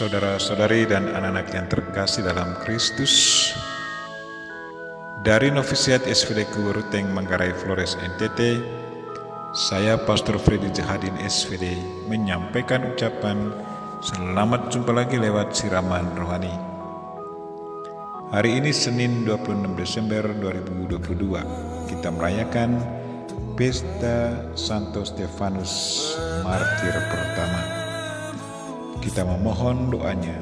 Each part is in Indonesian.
Saudara-saudari dan anak-anak yang terkasih dalam Kristus, dari Novisiat SVD Ruteng Manggarai Flores NTT, saya Pastor Freddy Jahadin SVD menyampaikan ucapan selamat jumpa lagi lewat siraman rohani. Hari ini Senin 26 Desember 2022, kita merayakan Pesta Santo Stefanus Martir pertama. Kita memohon doanya.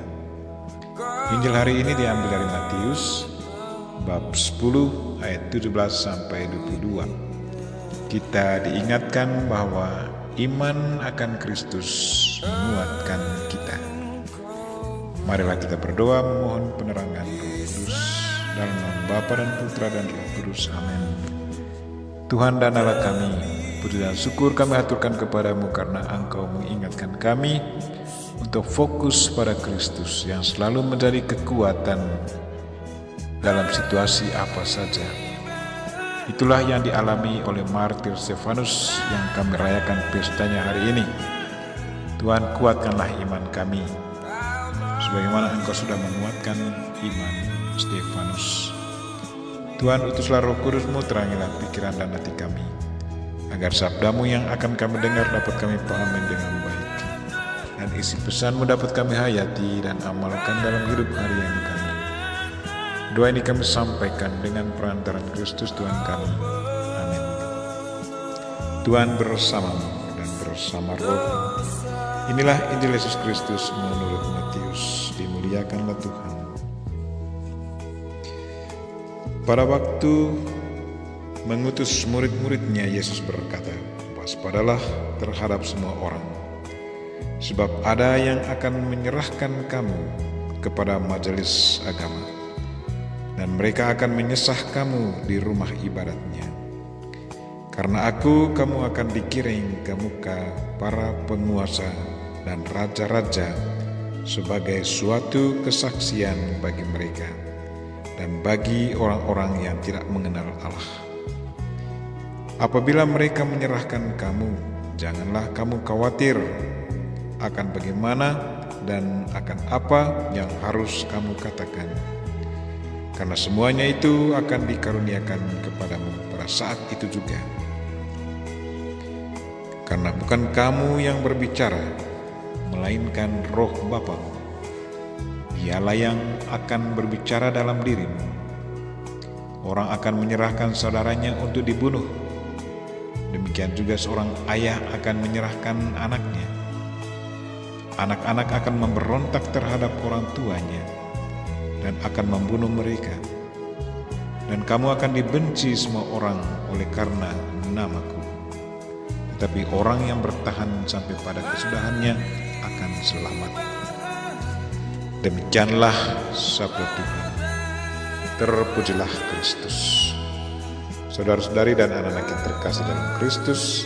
Injil hari ini diambil dari Matius bab 10 ayat 17 sampai 22. Kita diingatkan bahwa iman akan Kristus menguatkan kita. Marilah kita berdoa memohon penerangan Roh Kudus dalam nama Bapa dan Putra dan Roh Kudus. Amin. Tuhan dan Allah kami, puji dan syukur kami aturkan kepadamu karena Engkau mengingatkan kami untuk fokus pada Kristus yang selalu menjadi kekuatan dalam situasi apa saja. Itulah yang dialami oleh Martir Stefanus yang kami rayakan pestanya hari ini. Tuhan, kuatkanlah iman kami sebagaimana Engkau sudah menguatkan iman Stefanus. Tuhan, utuslah Roh Kudus-Mu, terangilah pikiran dan hati kami, agar sabdamu yang akan kami dengar dapat kami pahami dengan baik, dan isi pesan-Mu dapat kami hayati dan amalkan dalam hidup harian kami. Doa ini kami sampaikan dengan perantaran Kristus Tuhan kami. Amin. Tuhan bersamamu dan bersama Roh. Inilah Injil Yesus Kristus menurut Matius. Dimuliakanlah Tuhan. Pada waktu mengutus murid-muridnya, Yesus berkata, "Waspadalah terhadap semua orang, sebab ada yang akan menyerahkan kamu kepada majelis agama, dan mereka akan menyesah kamu di rumah ibadatnya. Karena aku, kamu akan digiring ke muka para penguasa dan raja-raja sebagai suatu kesaksian bagi mereka dan bagi orang-orang yang tidak mengenal Allah. Apabila mereka menyerahkan kamu, janganlah kamu khawatir akan bagaimana dan akan apa yang harus kamu katakan, karena semuanya itu akan dikaruniakan kepadamu pada saat itu juga. Karena bukan kamu yang berbicara, melainkan Roh Bapamu. Dialah yang akan berbicara dalam dirimu. Orang akan menyerahkan saudaranya untuk dibunuh. Demikian juga seorang ayah akan menyerahkan anaknya. Anak-anak akan memberontak terhadap orang tuanya dan akan membunuh mereka. Dan kamu akan dibenci semua orang oleh karena namaku. Tetapi orang yang bertahan sampai pada kesudahannya akan selamat." Demikianlah sabda Tuhan. Terpujilah Kristus. Saudara-saudari dan anak-anak yang terkasih dalam Kristus,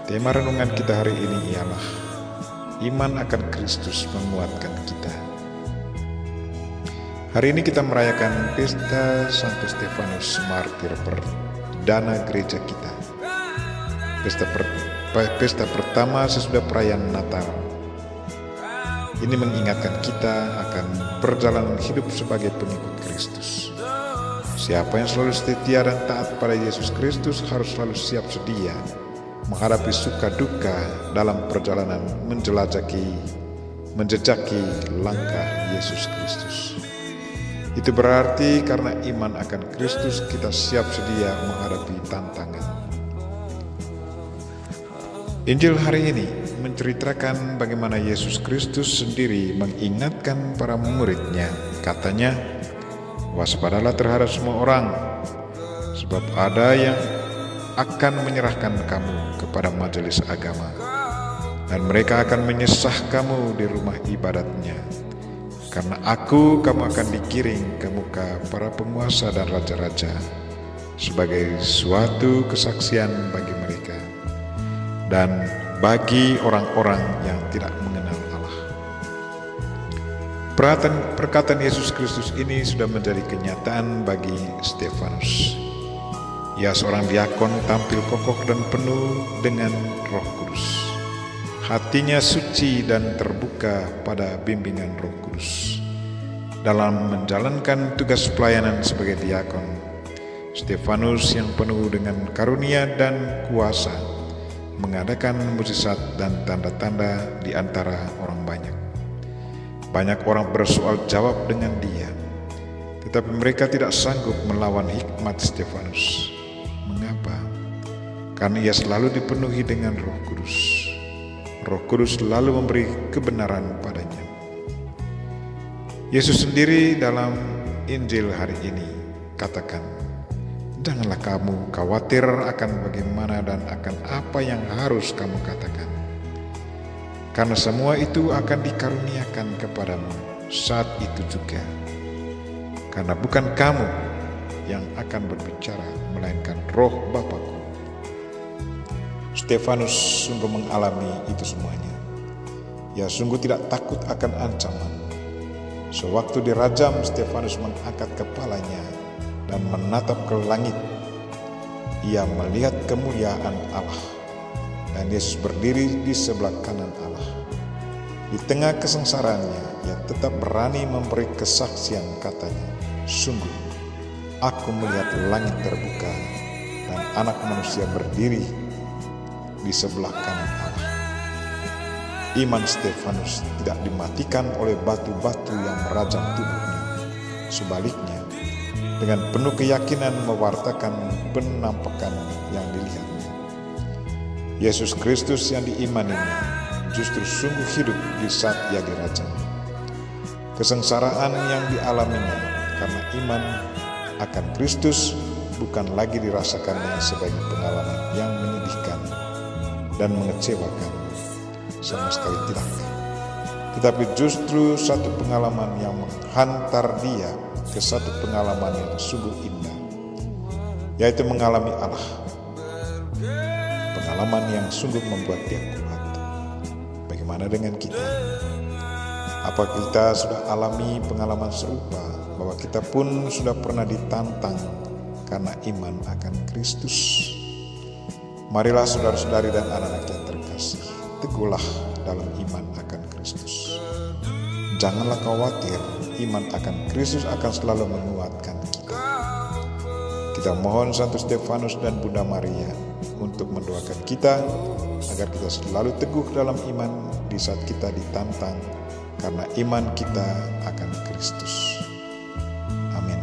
tema renungan kita hari ini ialah iman akan Kristus menguatkan kita. Hari ini kita merayakan Pesta Santo Stefanus Martir perdana gereja kita. Pesta pertama sesudah perayaan Natal. Ini mengingatkan kita akan perjalanan hidup sebagai pengikut Kristus. Siapa yang selalu setia dan taat pada Yesus Kristus harus selalu siap sedia menghadapi suka duka dalam perjalanan menjejaki langkah Yesus Kristus. Itu berarti karena iman akan Kristus kita siap sedia menghadapi tantangan. Injil hari ini menceritakan bagaimana Yesus Kristus sendiri mengingatkan para murid-Nya. Katanya, "Waspadalah terhadap semua orang, sebab ada yang akan menyerahkan kamu kepada majelis agama, dan mereka akan menyesah kamu di rumah ibadatnya. Karena aku, kamu akan digiring ke muka para penguasa dan raja-raja sebagai suatu kesaksian bagi mereka dan bagi orang-orang yang tidak mengenal Allah." Perkataan Yesus Kristus ini sudah menjadi kenyataan bagi Stefanus. Ia seorang diakon tampil kokoh dan penuh dengan Roh Kudus. hatinya suci dan terbuka pada bimbingan Roh Kudus. Dalam menjalankan tugas pelayanan sebagai diakon, Stefanus yang penuh dengan karunia dan kuasa mengadakan mukjizat dan tanda-tanda di antara orang banyak. Banyak orang bersoal jawab dengan dia, tetapi mereka tidak sanggup melawan hikmat Stefanus. Mengapa? Karena ia selalu dipenuhi dengan Roh Kudus. Roh Kudus selalu memberi kebenaran padanya. Yesus sendiri dalam Injil hari ini katakan, "Janganlah kamu khawatir akan bagaimana dan akan apa yang harus kamu katakan. Karena semua itu akan dikaruniakan kepadamu saat itu juga. Karena bukan kamu yang akan berbicara, melainkan Roh Bapa-Ku." Stefanus sungguh mengalami itu semuanya. Ia sungguh tidak takut akan ancaman. Sewaktu dirajam, Stefanus mengangkat kepalanya dan menatap ke langit. Ia melihat kemuliaan Allah, dan Yesus berdiri di sebelah kanan Allah. Di tengah kesengsaraannya, ia tetap berani memberi kesaksian, katanya, "Sungguh, aku melihat langit terbuka dan Anak Manusia berdiri di sebelah kanan Allah." Iman Stefanus tidak dimatikan oleh batu-batu yang merajam tubuhnya. Sebaliknya, dengan penuh keyakinan mewartakan penampakan yang dilihatnya. Yesus Kristus yang diimaninya justru sungguh hidup di saat ia dirajam. Kesengsaraan yang dialaminya karena iman akan Kristus bukan lagi dirasakannya sebagai pengalaman yang menyedihkan dan mengecewakan, sama sekali tidak. Tetapi justru satu pengalaman yang menghantar dia ke satu pengalaman yang sungguh indah, yaitu mengalami Allah. Pengalaman yang sungguh membuat dia kuat. Bagaimana dengan kita? Apa kita sudah alami pengalaman serupa, bahwa kita pun sudah pernah ditantang karena iman akan Kristus? Marilah saudara-saudari dan anak-anak yang terkasih, teguhlah dalam iman akan Kristus. Janganlah khawatir, iman akan Kristus akan selalu menguatkan kita. Kita mohon Santo Stefanus dan Bunda Maria untuk mendoakan kita agar kita selalu teguh dalam iman di saat kita ditantang karena iman kita akan Kristus. Amin.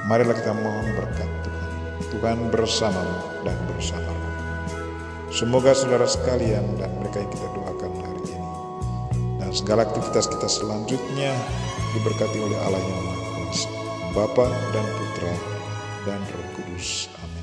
Marilah kita mohon berkat Tuhan. Tuhan bersamamu dan bersamamu. Semoga saudara sekalian dan mereka yang kita doakan hari ini dan segala aktivitas kita selanjutnya diberkati oleh Allah yang Maha Kuasa, Bapa dan Putra dan Roh Kudus. Amin.